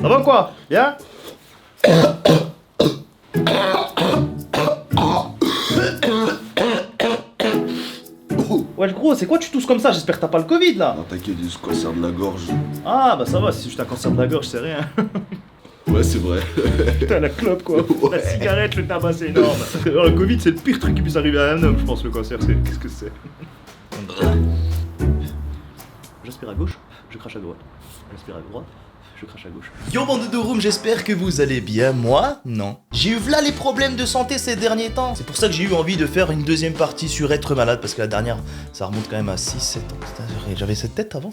Ça va ou quoi? Bien? Wesh gros, c'est quoi tu tousses comme ça? J'espère que t'as pas le Covid là. Non t'inquiète, c'est un cancer de la gorge. Ah bah ça va, si c'est juste un cancer de la gorge, c'est rien. Ouais c'est vrai. Putain la clope quoi. Ouais. La cigarette, le tabac c'est énorme. Alors, le Covid c'est le pire truc qui puisse arriver à un homme, je pense, le cancer, c'est... Qu'est-ce que c'est? J'aspire à gauche, je crache à droite. J'aspire à droite, je crache à gauche. Yo bande de room, j'espère que vous allez bien. Moi, non. J'ai eu v'là les problèmes de santé ces derniers temps. C'est pour ça que j'ai eu envie de faire une deuxième partie sur être malade, parce que la dernière, ça remonte quand même à 6-7 ans. Putain, j'avais cette tête avant.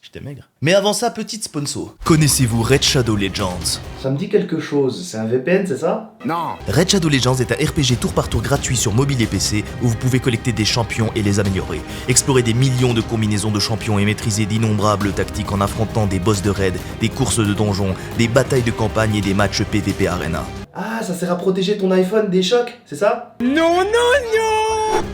J'étais maigre. Mais avant ça, petite sponsor. Connaissez-vous Red Shadow Legends? Ça me dit quelque chose, c'est un VPN, c'est ça? Non. Red Shadow Legends est un RPG tour par tour gratuit sur mobile et PC où vous pouvez collecter des champions et les améliorer, explorer des millions de combinaisons de champions et maîtriser d'innombrables tactiques en affrontant des boss de raid, des courses de donjons, des batailles de campagne et des matchs PvP Arena. Ah, ça sert à protéger ton iPhone des chocs, c'est ça?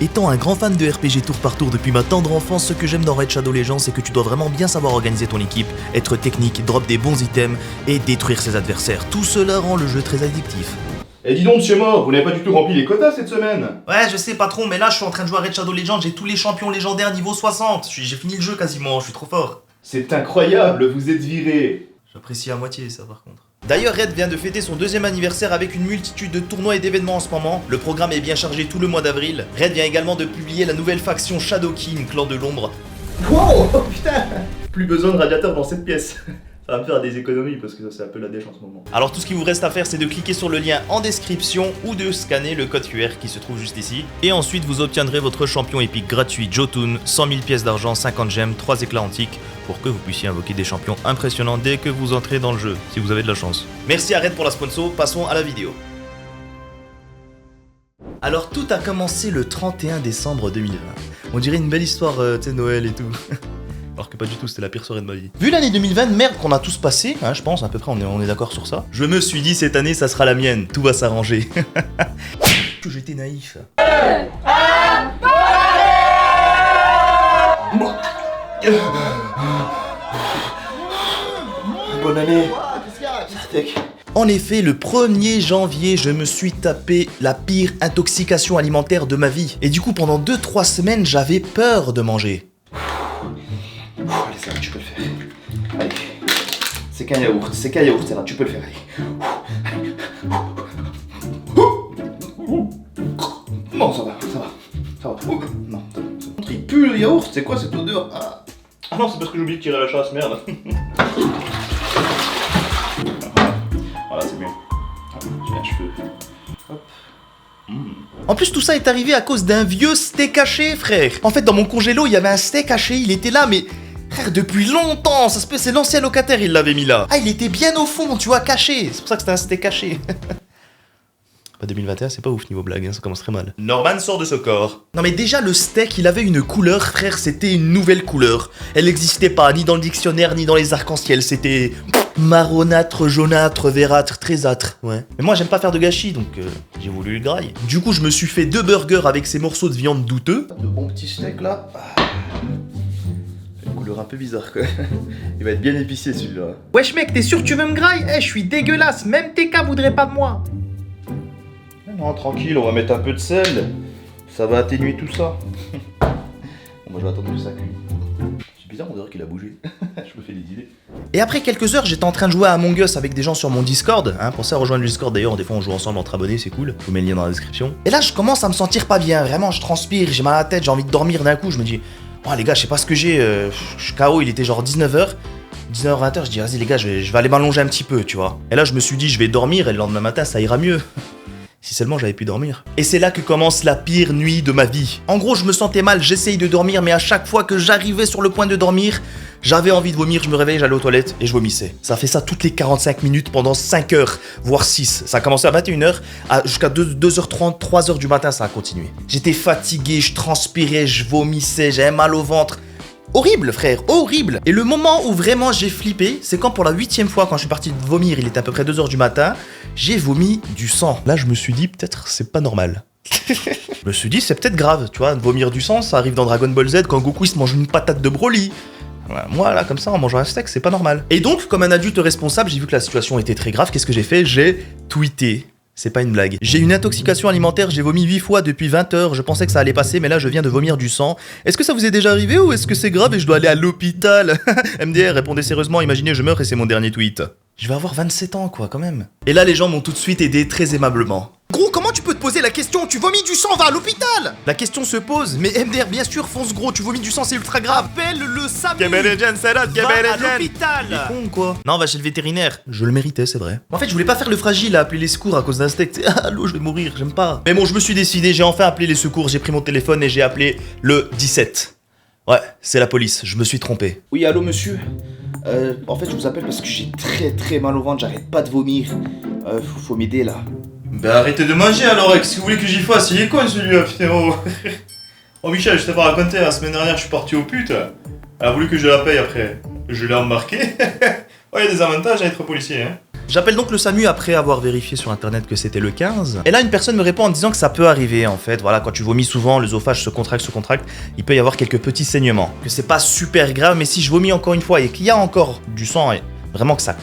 Étant un grand fan de RPG tour par tour depuis ma tendre enfance, ce que j'aime dans Red Shadow Legends, c'est que tu dois vraiment bien savoir organiser ton équipe, être technique, drop des bons items et détruire ses adversaires. Tout cela rend le jeu très addictif. Eh dis donc monsieur mort, vous n'avez pas du tout rempli les quotas cette semaine? Ouais, je sais patron, mais là je suis en train de jouer à Red Shadow Legends, j'ai tous les champions légendaires niveau 60. J'ai fini le jeu quasiment, je suis trop fort. C'est incroyable, vous êtes viré. J'apprécie à moitié ça par contre. D'ailleurs, Red vient de fêter son 2e anniversaire avec une multitude de tournois et d'événements en ce moment. Le programme est bien chargé tout le mois d'avril. Red vient également de publier la nouvelle faction Shadow King, clan de l'ombre. Wow, oh, putain. Plus besoin de radiateur dans cette pièce. Ça va me faire des économies parce que ça c'est un peu la dèche en ce moment. Alors tout ce qui vous reste à faire, c'est de cliquer sur le lien en description ou de scanner le code QR qui se trouve juste ici. Et ensuite, vous obtiendrez votre champion épique gratuit Jotun, 100 000 pièces d'argent, 50 gemmes, 3 éclats antiques, pour que vous puissiez invoquer des champions impressionnants dès que vous entrez dans le jeu, si vous avez de la chance. Merci à Red pour la sponsor, passons à la vidéo. Alors tout a commencé le 31 décembre 2020. On dirait une belle histoire, tu sais, Noël et tout. Alors que pas du tout, c'était la pire soirée de ma vie. Vu l'année 2020, merde qu'on a tous passé, hein, je pense, à peu près, on est d'accord sur ça. Je me suis dit, cette année, ça sera la mienne, tout va s'arranger. Que j'étais naïf. Bonne année. En effet, le 1er janvier, je me suis tapé la pire intoxication alimentaire de ma vie. Et du coup, pendant 2-3 semaines, j'avais peur de manger. Allez, ça va, tu peux le faire. Allez. C'est qu'un yaourt, ça va, tu peux le faire, allez. Non, ça va. Non, il pue le yaourt, c'est quoi cette odeur? Ah non, c'est parce que j'ai oublié de tirer la chasse, merde. Voilà, c'est mieux. J'ai un cheveu. Hop. En plus, tout ça est arrivé à cause d'un vieux steak haché, frère. En fait, dans mon congélo, il y avait un steak haché, il était là, mais... Frère, depuis longtemps, ça se peut, c'est l'ancien locataire, il l'avait mis là. Ah, il était bien au fond, tu vois, caché. C'est pour ça que c'était un steak haché. Pas 2021, c'est pas ouf niveau blague, hein, ça commence très mal. Norman sort de ce corps. Non mais déjà, le steak, il avait une couleur, frère, c'était une nouvelle couleur. Elle n'existait pas, ni dans le dictionnaire, ni dans les arcs-en-ciel, c'était... marronâtre, jaunâtre, verdâtre, très âtre, ouais. Mais moi, j'aime pas faire de gâchis, donc j'ai voulu le graille. Du coup, je me suis fait 2 burgers avec ces morceaux de viande douteux. De bons petits steaks là. Une couleur un peu bizarre quoi. Il va être bien épicé celui-là. Wesh mec, t'es sûr que tu veux me grailler? Eh, je suis dégueulasse, même TK voudrait pas de moi. Non, tranquille, on va mettre un peu de sel. Ça va atténuer tout ça. Bon, moi je vais attendre que ça cuise. C'est bizarre, on dirait qu'il a bougé. Je me fais des idées. Et après quelques heures, j'étais en train de jouer à Among Us avec des gens sur mon Discord. Hein, pensez à rejoindre le Discord d'ailleurs, des fois on joue ensemble entre abonnés, c'est cool. Je vous mets le lien dans la description. Et là, je commence à me sentir pas bien. Vraiment, je transpire, j'ai mal à la tête, j'ai envie de dormir d'un coup. Je me dis, oh les gars, je sais pas ce que j'ai. Je suis KO, il était genre 19h. 19h, 20h, je dis, vas-y les gars, je vais aller m'allonger un petit peu, tu vois. Et là, je me suis dit, je vais dormir et le lendemain matin, ça ira mieux. Si seulement j'avais pu dormir. Et c'est là que commence la pire nuit de ma vie. En gros, je me sentais mal, j'essaye de dormir, mais à chaque fois que j'arrivais sur le point de dormir, j'avais envie de vomir, je me réveillais, j'allais aux toilettes et je vomissais. Ça fait ça toutes les 45 minutes pendant 5 heures, voire 6. Ça a commencé à 21h, jusqu'à 2h30, 3h du matin, ça a continué. J'étais fatigué, je transpirais, je vomissais, j'avais mal au ventre. Horrible frère, horrible. Et le moment où vraiment j'ai flippé, c'est quand pour la 8e fois, quand je suis parti de vomir, il était à peu près 2h du matin, j'ai vomi du sang. Là je me suis dit peut-être c'est pas normal. Je me suis dit c'est peut-être grave, tu vois, de vomir du sang, ça arrive dans Dragon Ball Z quand Goku il se mange une patate de Broly. Voilà, moi là comme ça en mangeant un steak c'est pas normal. Et donc comme un adulte responsable j'ai vu que la situation était très grave, qu'est-ce que j'ai fait? J'ai tweeté. C'est pas une blague. J'ai une intoxication alimentaire, j'ai vomi 8 fois depuis 20 heures, je pensais que ça allait passer mais là je viens de vomir du sang. Est-ce que ça vous est déjà arrivé ou est-ce que c'est grave et je dois aller à l'hôpital? MDR, répondez sérieusement, imaginez je meurs et c'est mon dernier tweet. Je vais avoir 27 ans quoi quand même. Et là les gens m'ont tout de suite aidé très aimablement. Gros, comment tu peux te poser la question? Tu vomis du sang, va à l'hôpital! La question se pose, mais MDR, bien sûr, fonce gros, tu vomis du sang, c'est ultra grave. Appelle le SAMU! Va à l'hôpital! Il est con quoi? Non, va chez le vétérinaire. Je le méritais, c'est vrai. En fait, je voulais pas faire le fragile à appeler les secours à cause d'un steak. Ah, allô, je vais mourir, j'aime pas. Mais bon, je me suis décidé, j'ai enfin appelé les secours, j'ai pris mon téléphone et j'ai appelé le 17. Ouais, c'est la police, je me suis trompé. Oui, allô monsieur. En fait, je vous appelle parce que j'ai très mal au ventre, j'arrête pas de vomir. Faut m'aider là. Bah arrêtez de manger alors, qu'est-ce que vous voulez que j'y fasse? Il est con celui-là, putain. Oh Michel, je t'ai pas raconté, la semaine dernière je suis parti au pute. Elle a voulu que je la paye après. Je l'ai remarqué. Ouais, il y a des avantages à être policier, hein. J'appelle donc le SAMU après avoir vérifié sur internet que c'était le 15. Et là, une personne me répond en disant que ça peut arriver en fait. Voilà, quand tu vomis souvent, l'œsophage se contracte, il peut y avoir quelques petits saignements. Que c'est pas super grave, mais si je vomis encore une fois et qu'il y a encore du sang, et vraiment que ça.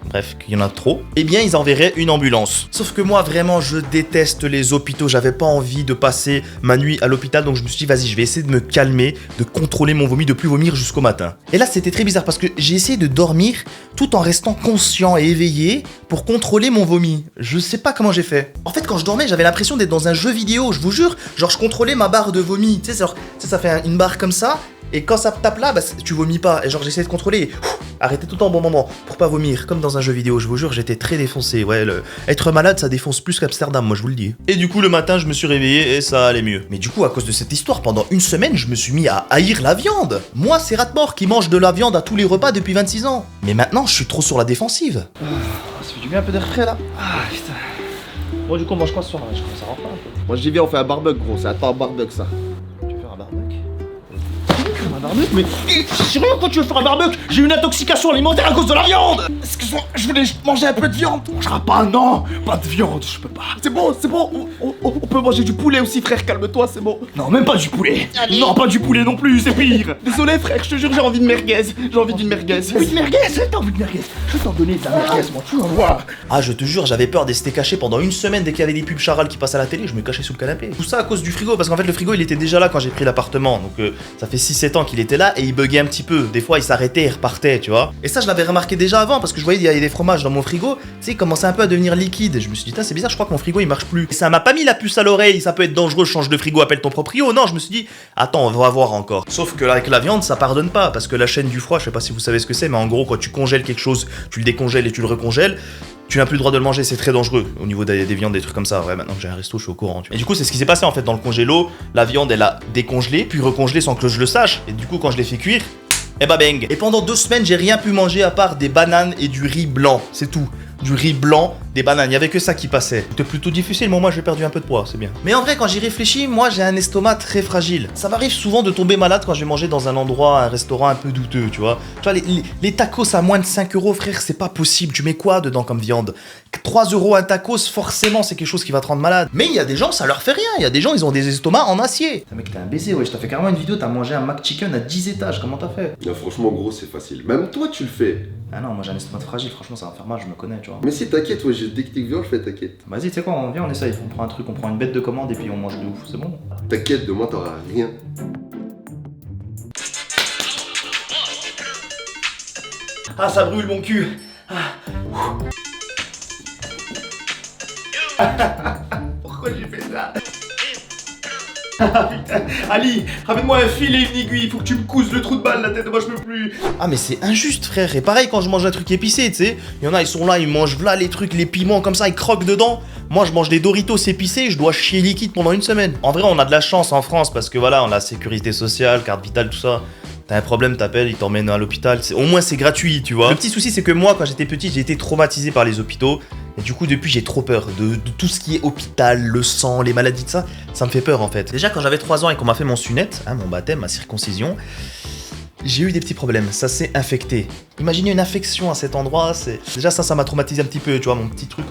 Bref, qu'il y en a trop, eh bien ils enverraient une ambulance. Sauf que moi vraiment je déteste les hôpitaux, j'avais pas envie de passer ma nuit à l'hôpital, donc je me suis dit vas-y je vais essayer de me calmer, de contrôler mon vomi, de plus vomir jusqu'au matin. Et là c'était très bizarre parce que j'ai essayé de dormir tout en restant conscient et éveillé pour contrôler mon vomi. Je sais pas comment j'ai fait. En fait quand je dormais j'avais l'impression d'être dans un jeu vidéo, je vous jure, genre je contrôlais ma barre de vomi, tu sais, ça fait une barre comme ça. Et quand ça tape là, bah, tu vomis pas. Et genre j'essaie de contrôler. Arrêtez tout le temps au bon moment pour pas vomir. Comme dans un jeu vidéo, je vous jure, j'étais très défoncé. Ouais, être malade, ça défonce plus qu'Amsterdam, moi je vous le dis. Et du coup, le matin, je me suis réveillé et ça allait mieux. Mais du coup, à cause de cette histoire, pendant une semaine, je me suis mis à haïr la viande. Moi, c'est Ratmore qui mange de la viande à tous les repas depuis 26 ans. Mais maintenant, je suis trop sur la défensive. Ça fait du bien un peu d'air frais là. Ah putain. Moi, du coup, on mange quoi ce soir? Je commence à rentrer un peu. Moi j'y viens, on fait un barbecue gros, c'est un temps barbecue ça. Tu veux faire un barbecue? Un barbecue? Mais sérieux, quoi tu veux faire un barbecue? J'ai une intoxication alimentaire à cause de la viande! Excuse-moi, je voulais manger un peu de viande. On mangera pas, non! Pas de viande, je peux pas. C'est bon, on peut manger du poulet aussi, frère, calme-toi, c'est bon. Non, même pas du poulet. Allez. Non, pas du poulet non plus, c'est pire. Désolé, frère, je te jure, j'ai envie de merguez. J'ai envie d'une merguez. Oui, de merguez, t'as envie de merguez. Je vais t'en donner de la merguez, moi, tu vas voir. Ah, je te jure, j'avais peur des steaks hachés pendant une semaine dès qu'il y avait des pubs Charal qui passent à la télé, je me cachais sous le canapé. Tout ça à cause du frigo, parce qu'en fait, le frigo il était déjà là quand j'ai pris l'appartement. Donc ça fait 6-7 ans qu'il était là et il buguait un petit peu. Des fois, il s'arrêtait et repartait, tu vois. Et ça, je l'avais remarqué déjà avant parce que je voyais il y avait des fromages dans mon frigo, tu sais, il commençait un peu à devenir liquide. Je me suis dit, c'est bizarre, je crois que mon frigo il marche plus. Et ça m'a pas mis la puce à l'oreille, ça peut être dangereux, change de frigo, appelle ton proprio. Non, je me suis dit, attends, on va voir encore. Sauf que là, avec la viande, ça pardonne pas parce que la chaîne du froid, je sais pas si vous savez ce que c'est, mais en gros, quand tu congèles quelque chose, tu le décongèles et tu le recongèles. Tu n'as plus le droit de le manger, c'est très dangereux au niveau des viandes, des trucs comme ça. Ouais, maintenant que j'ai un resto, je suis au courant. Tu vois. Et du coup, c'est ce qui s'est passé en fait dans le congélo. La viande, elle a décongelé, puis recongelé sans que je le sache. Et du coup, quand je l'ai fait cuire, eh bah bang. Et pendant 2 semaines, j'ai rien pu manger à part des bananes et du riz blanc. C'est tout. Du riz blanc, des bananes, il y avait que ça qui passait. C'était plutôt difficile, mais moi j'ai perdu un peu de poids, c'est bien. Mais en vrai, quand j'y réfléchis, moi j'ai un estomac très fragile. Ça m'arrive souvent de tomber malade quand je vais manger dans un endroit, un restaurant un peu douteux, tu vois. Tu vois, les tacos à moins de 5 euros, frère, c'est pas possible. Tu mets quoi dedans comme viande? 3 euros un tacos, forcément c'est quelque chose qui va te rendre malade. Mais il y a des gens, ça leur fait rien. Il y a des gens, ils ont des estomacs en acier. Putain, mec, t'es un baiser, ouais. Je t'ai fait carrément une vidéo, t'as mangé un McChicken à 10 étages. Comment t'as fait? Non, franchement gros, c'est facile. Même toi tu le fais. Ah non, moi j'ai un estomac fragile, franchement ça va me faire mal, je me connais, tu vois. Mais si t'inquiète, ouais, dès que t'es viande, je fais t'inquiète. Vas-y, tu sais quoi, on essaye. On prend un truc, on prend une bête de commande et puis on mange de ouf, c'est bon? T'inquiète, de moi t'auras rien. Ah, ça brûle mon cul. Pourquoi j'ai fait ça? Ah putain, Ali, ramène-moi un fil et une aiguille, faut que tu me couses le trou de balle, la tête de moi je peux plus. Ah mais c'est injuste frère, et pareil quand je mange un truc épicé, tu sais, il y en a ils sont là, ils mangent là les trucs, les piments comme ça, ils croquent dedans. Moi je mange des Doritos épicés, je dois chier liquide pendant une semaine. En vrai on a de la chance en France parce que voilà, on a la sécurité sociale, carte vitale, tout ça. T'as un problème, t'appelles, ils t'emmènent à l'hôpital. Au moins c'est gratuit, tu vois. Le petit souci c'est que moi quand j'étais petit, j'ai été traumatisé par les hôpitaux. Et du coup depuis j'ai trop peur de tout ce qui est hôpital, le sang, les maladies de ça me fait peur en fait. Déjà quand j'avais 3 ans et qu'on m'a fait mon sunnette, hein, mon baptême, ma circoncision, j'ai eu des petits problèmes, ça s'est infecté. Imaginez une infection à cet endroit, c'est... Déjà ça m'a traumatisé un petit peu, tu vois, mon petit truc,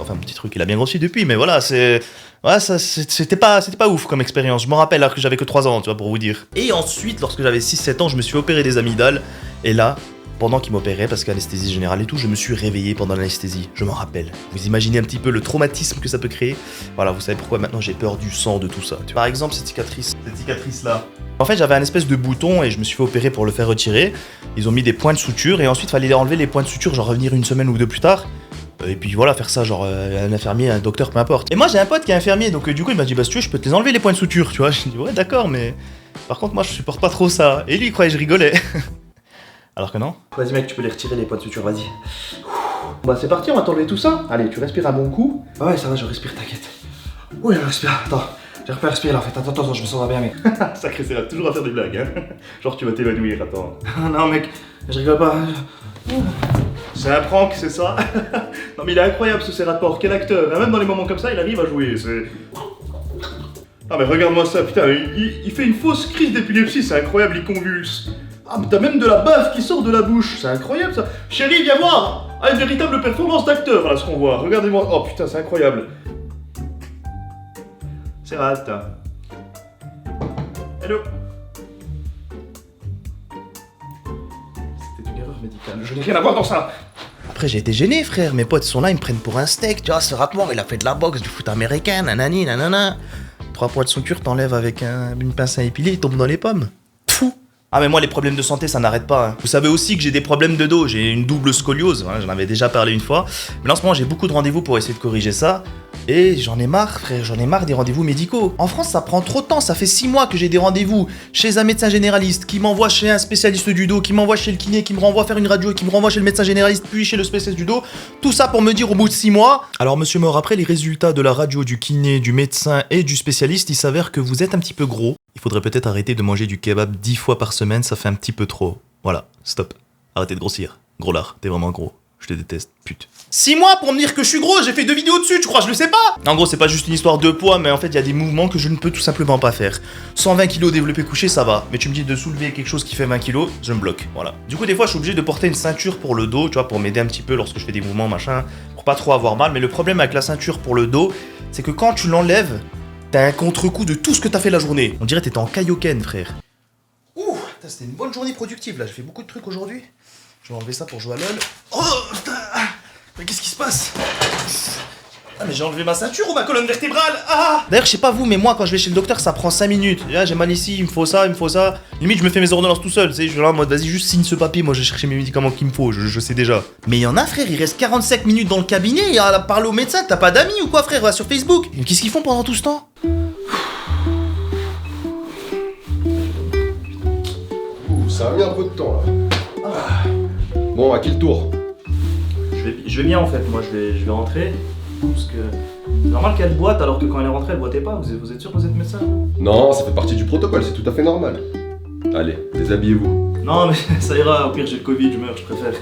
il a bien grossi depuis, mais voilà, c'est... Ouais, ça, c'était pas ouf comme expérience, je m'en rappelle alors que j'avais que 3 ans, tu vois, pour vous dire. Et ensuite, lorsque j'avais 6-7 ans, je me suis opéré des amygdales, et là... Pendant qu'il m'opérait, parce qu'anesthésie générale et tout, je me suis réveillé pendant l'anesthésie. Je m'en rappelle. Vous imaginez un petit peu le traumatisme que ça peut créer. Voilà, vous savez pourquoi maintenant j'ai peur du sang, de tout ça. Par exemple, cette cicatrice-là. En fait, j'avais un espèce de bouton et je me suis fait opérer pour le faire retirer. Ils ont mis des points de suture et ensuite, il fallait enlever les points de suture, genre revenir une semaine ou 2 plus tard. Et puis voilà, faire ça, genre un infirmier, un docteur, peu importe. Et moi, j'ai un pote qui est infirmier, donc du coup, il m'a dit, bah si tu veux, je peux te les enlever les points de suture, tu vois. Je dis, ouais, d'accord, mais par contre, moi, je supporte pas trop ça. Et lui, il croyait que je rigolais. Alors que non. Vas-y mec, tu peux les retirer les points de suture, vas-y. Bah c'est parti, on va t'enlever tout ça. Allez, tu respires à bon coup. Ouais, ça va, je respire, t'inquiète. Oui, je respire, attends. J'ai pas respirer là en fait, attends, je me sens bien mec. Sacré, c'est là, toujours à faire des blagues, hein. Genre tu vas t'évanouir, attends. Non mec, je rigole pas. C'est un prank, c'est ça. Non mais il est incroyable ce Serratport, quel acteur. Même dans les moments comme ça, il arrive à jouer, c'est... Ah mais regarde-moi ça, putain, il fait une fausse crise d'épilepsie, c'est incroyable, il convulse. Ah mais t'as même de la bave qui sort de la bouche, c'est incroyable ça. Chérie, viens voir. Ah, une véritable performance d'acteur là ce qu'on voit, regardez-moi. Oh putain, c'est incroyable. Serrat. Hello. C'était une erreur médicale, je n'ai rien à voir dans ça. Après j'ai été gêné frère, mes potes sont là, ils me prennent pour un steak, tu vois, ce ratement, il a fait de la boxe, du foot américain, nanani, nanana. 3 points de suture, t'enlèves avec une pince à épiler, il tombe dans les pommes. Fou. Ah mais moi les problèmes de santé ça n'arrête pas hein. Vous savez aussi que j'ai des problèmes de dos, j'ai une double scoliose, hein, j'en avais déjà parlé une fois. Mais là en ce moment j'ai beaucoup de rendez-vous pour essayer de corriger ça. Et j'en ai marre frère, j'en ai marre des rendez-vous médicaux. En France ça prend trop de temps, ça fait 6 mois que j'ai des rendez-vous chez un médecin généraliste, qui m'envoie chez un spécialiste du dos, qui m'envoie chez le kiné, qui me renvoie faire une radio, qui me renvoie chez le médecin généraliste, puis chez le spécialiste du dos. Tout ça pour me dire au bout de 6 mois... Alors monsieur Mort, après les résultats de la radio, du kiné, du médecin et du spécialiste, il s'avère que vous êtes un petit peu gros. Il faudrait peut-être arrêter de manger du kebab 10 fois par semaine, ça fait un petit peu trop. Voilà, stop. Arrêtez de grossir. Gros lard, t'es vraiment gros. Je te déteste, pute. 6 mois pour me dire que je suis gros, j'ai fait 2 vidéos dessus, tu crois, je le sais pas? En gros, c'est pas juste une histoire de poids, mais en fait, il y a des mouvements que je ne peux tout simplement pas faire. 120 kg développé couché, ça va. Mais tu me dis de soulever quelque chose qui fait 20 kg, je me bloque, voilà. Du coup, des fois, je suis obligé de porter une ceinture pour le dos, tu vois, pour m'aider un petit peu lorsque je fais des mouvements, machin, pour pas trop avoir mal. Mais le problème avec la ceinture pour le dos, c'est que quand tu l'enlèves, t'as un contre-coup de tout ce que t'as fait la journée. On dirait que t'étais en Kaioken, frère. Ouh, c'était une bonne journée productive, là. J'ai fait beaucoup de trucs aujourd'hui. Je vais enlever ça pour jouer à LoL. Oh, putain. Mais qu'est-ce qui se passe? Ah, mais j'ai enlevé ma ceinture ou ma colonne vertébrale? Ah. D'ailleurs, je sais pas vous, mais moi, quand je vais chez le docteur, ça prend 5 minutes. Là, j'ai mal ici, il me faut ça, il me faut ça. Limite, je me fais mes ordonnances tout seul, tu sais. Je suis là en mode, vas-y, juste signe ce papier, moi, j'ai cherché mes médicaments qu'il me faut, je sais déjà. Mais il y en a, frère, il reste 45 minutes dans le cabinet et à parler au médecin. T'as pas d'amis ou quoi, frère? Va sur Facebook. Mais qu'est-ce qu'ils font pendant tout ce temps? Ça a mis un peu de temps là. Bon, à qui le tour? Je vais bien en fait, moi je vais rentrer. Parce que c'est normal qu'elle boite alors que quand elle est rentrée elle boitait pas. Vous êtes sûr que vous êtes médecin? Non, ça fait partie du protocole, c'est tout à fait normal. Allez, déshabillez-vous. Non mais ça ira, au pire j'ai le Covid, je meurs, je préfère.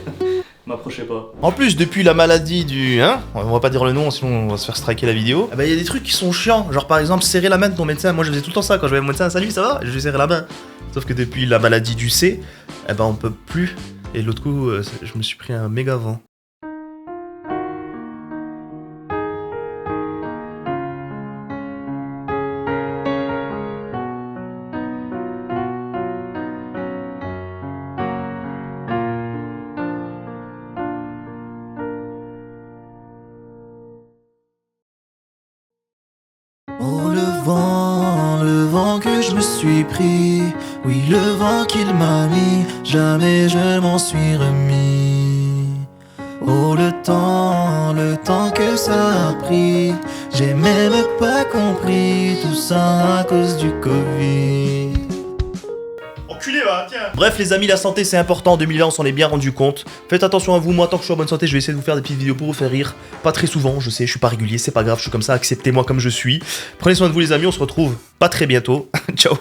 M'approchez pas. En plus, depuis la maladie du... Hein, on va pas dire le nom, sinon on va se faire striker la vidéo. Ah bah, y a des trucs qui sont chiants. Genre par exemple, serrer la main de ton médecin. Moi je faisais tout le temps ça quand je vais à mon médecin. Salut, ça va? Je lui serrer la main. Sauf que depuis la maladie du C, eh ben on peut plus. Et l'autre coup, je me suis pris un méga vent. Oh le vent que je me suis pris, oui le vent qu'il m'a mis, jamais je m'en suis remis. Oh le temps que ça a pris, j'ai même pas compris tout ça à cause du Covid. Enculé va, tiens. Bref les amis, la santé c'est important, en 2020 on s'en est bien rendu compte. Faites attention à vous, moi tant que je suis en bonne santé je vais essayer de vous faire des petites vidéos pour vous faire rire. Pas très souvent, je sais, je suis pas régulier, c'est pas grave, je suis comme ça, acceptez-moi comme je suis. Prenez soin de vous les amis, on se retrouve pas très bientôt. Ciao.